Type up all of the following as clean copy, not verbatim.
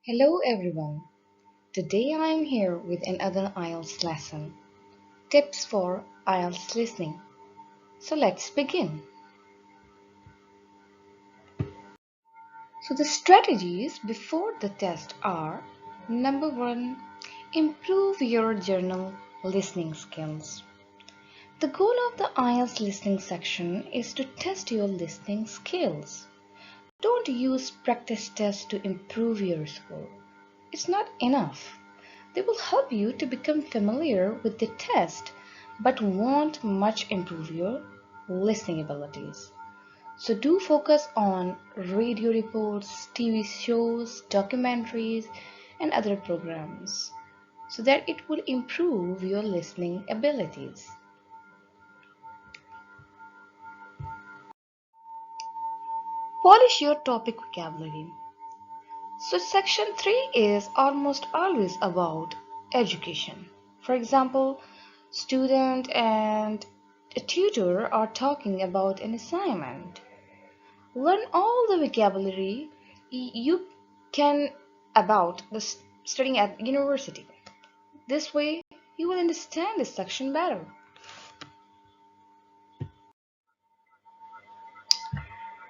Hello everyone. Today I am here with another Ielts lesson. Tips for Ielts listening. So let's begin. So the strategies before the test are: number 1, improve your journal listening skills. The goal of the Ielts listening section is to test your listening skills. Don't use practice tests to improve your score. It's not enough. They will help you to become familiar with the test but won't much improve your listening abilities. So do focus on radio reports, TV shows, documentaries, and other programs so that it will improve your listening abilities. Polish your topic vocabulary. So section 3 is almost always about education. For example, student and a tutor are talking about an assignment. Learn all the vocabulary you can about the studying at university. This way, you will understand this section better.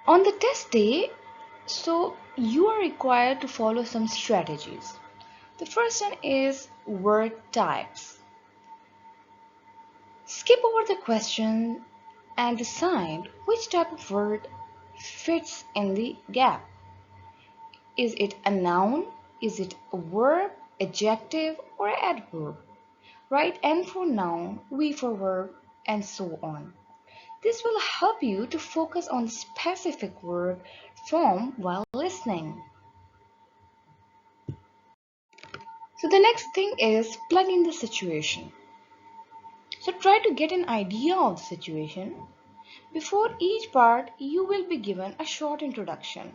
On the test day, so you are required to follow some strategies. The first one is word types. Skip over the question and decide which type of word fits in the gap. Is it a noun? Is it a verb, adjective, or adverb? Write N for noun, V for verb, and so on. This will help you to focus on the specific word form while listening. So the next thing is plug in the situation. So try to get an idea of the situation. Before each part, you will be given a short introduction.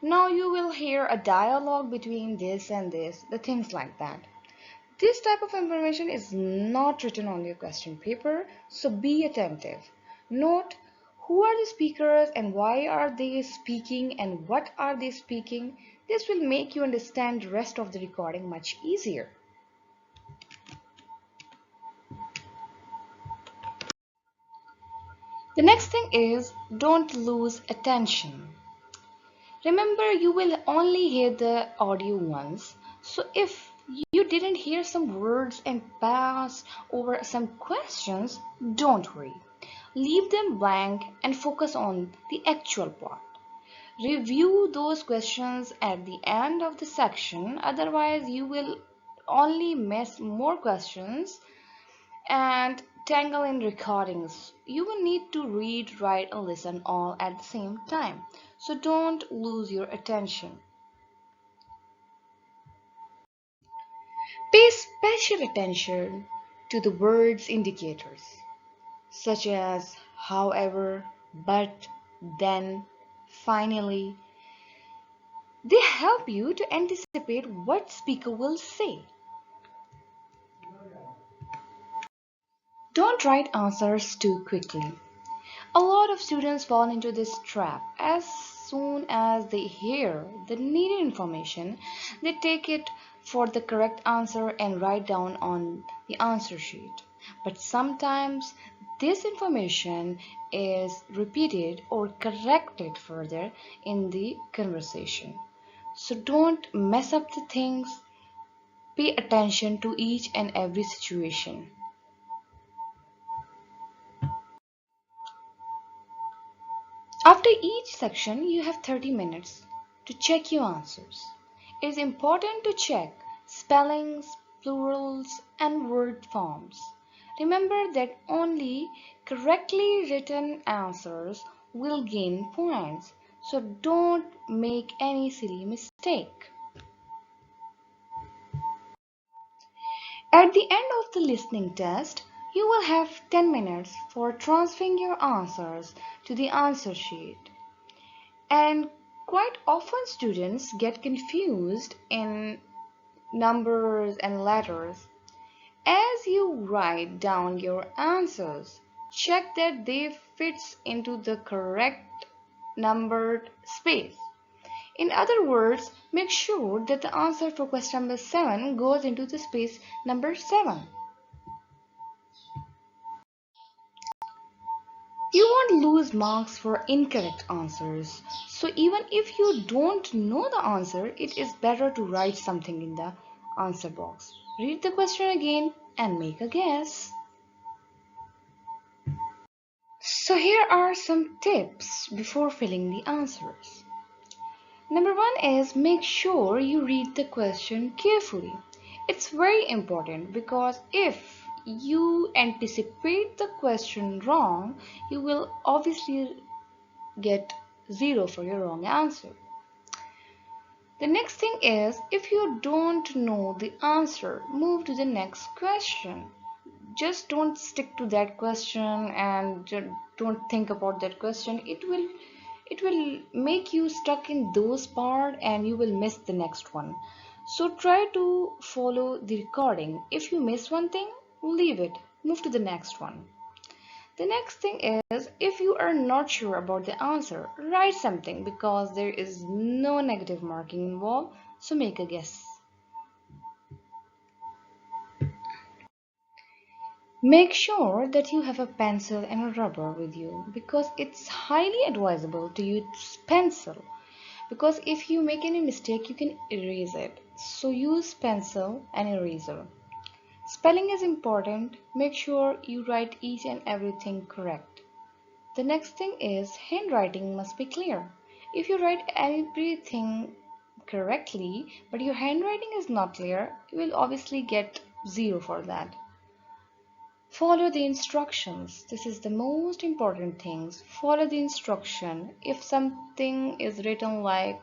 Now you will hear a dialogue between this and this, the things like that. This type of information is not written on your question paper, so be attentive. Note who are the speakers and why are they speaking and what are they speaking. This will make you understand the rest of the recording much easier. The next thing is don't lose attention. Remember, you will only hear the audio once, so if you didn't hear some words and pass over some questions, don't worry. Leave them blank and focus on the actual part. Review those questions at the end of the section, otherwise you will only miss more questions and tangle in recordings. You will need to read, write, and listen all at the same time. So don't lose your attention. Pay special attention to the words indicators, such as however, but, then, finally. They help you to anticipate what speaker will say. Don't write answers too quickly. A lot of students fall into this trap. As soon as they hear the needed information, they take it for the correct answer and write down on the answer sheet. But sometimes this information is repeated or corrected further in the conversation. So don't mess up the things. Pay attention to each and every situation. After each section, you have 30 minutes to check your answers. It is important to check spellings, plurals, and word forms. Remember that only correctly written answers will gain points, so don't make any silly mistake. At the end of the listening test, you will have 10 minutes for transferring your answers to the answer sheet. And quite often students get confused in numbers and letters. As you write down your answers, check that they fits into the correct numbered space. In other words, make sure that the answer for question number 7 goes into the space number 7. You won't lose marks for incorrect answers. So even if you don't know the answer, it is better to write something in the answer box. Read the question again and make a guess. So here are some tips before filling the answers. Number 1 is make sure you read the question carefully. It's very important because if you anticipate the question wrong, you will obviously get 0 for your wrong answer. The next thing is, if you don't know the answer, move to the next question. Just don't stick to that question and don't think about that question. It will make you stuck in those part and you will miss the next one. So try to follow the recording. If you miss one thing, leave it, move to the next one. The next thing is, if you are not sure about the answer, write something because there is no negative marking involved, so make a guess. Make sure that you have a pencil and a rubber with you because it's highly advisable to use pencil, because if you make any mistake you can erase it. So use pencil and eraser. Spelling is important. Make sure you write each and everything correct. The next thing is, handwriting must be clear. If you write everything correctly but your handwriting is not clear, you will obviously get 0 for that. Follow the instructions. This is the most important things. Follow the instruction. If something is written like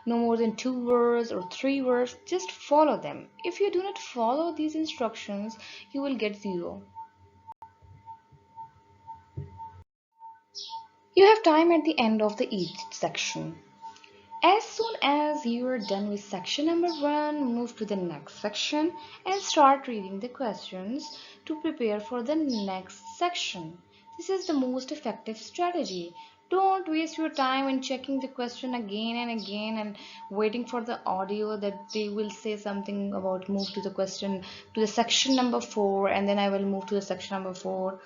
no more than 2 words or 3 words, just follow them. If you do not follow these instructions, you will get 0. You have time at the end of each section. As soon as you are done with section number 1, move to the next section and start reading the questions to prepare for the next section. This is the most effective strategy. Don't waste your time in checking the question again and again and waiting for the audio that they will say something about move to the section number 4 and then I will move to the section number 4.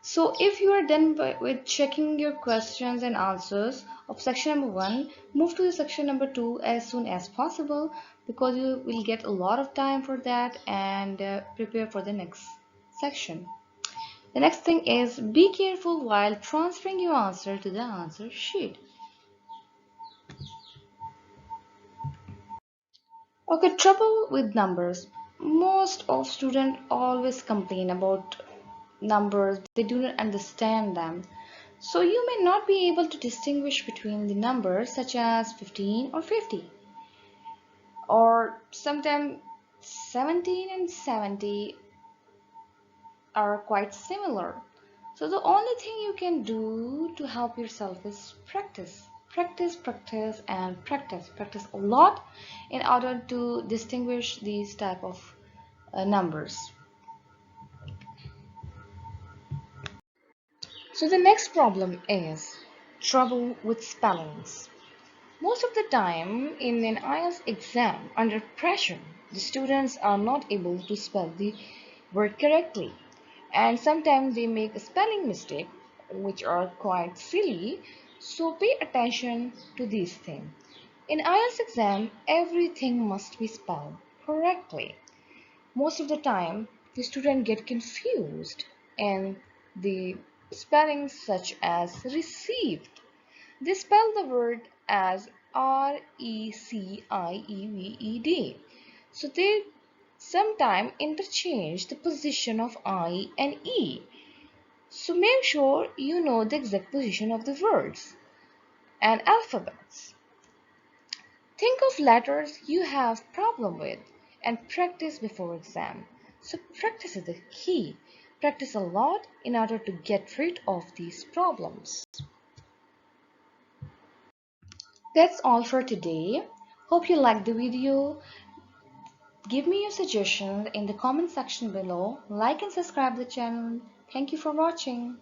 So if you are done with checking your questions and answers of section number 1, move to the section number 2 as soon as possible because you will get a lot of time for that and prepare for the next section. The next thing is, be careful while transferring your answer to the answer sheet. Okay, trouble with numbers. Most of students always complain about numbers. They do not understand them. So you may not be able to distinguish between the numbers such as 15 or 50, or sometimes 17 and 70 are quite similar. So the only thing you can do to help yourself is practice. Practice, practice, and practice. Practice a lot in order to distinguish these type of numbers. So the next problem is trouble with spellings. Most of the time in an IELTS exam, under pressure, the students are not able to spell the word correctly. And sometimes they make a spelling mistake, which are quite silly. So pay attention to these things. In IELTS exam, everything must be spelled correctly. Most of the time, the student get confused in the spellings such as received. They spell the word as Recieved. So they sometimes interchange the position of I and E. So make sure you know the exact position of the words and alphabets. Think of letters you have problem with and practice before exam. So practice is the key. Practice a lot in order to get rid of these problems. That's all for today. Hope you liked the video. Give me your suggestion in the comment section below. Like and subscribe the channel. Thank you for watching.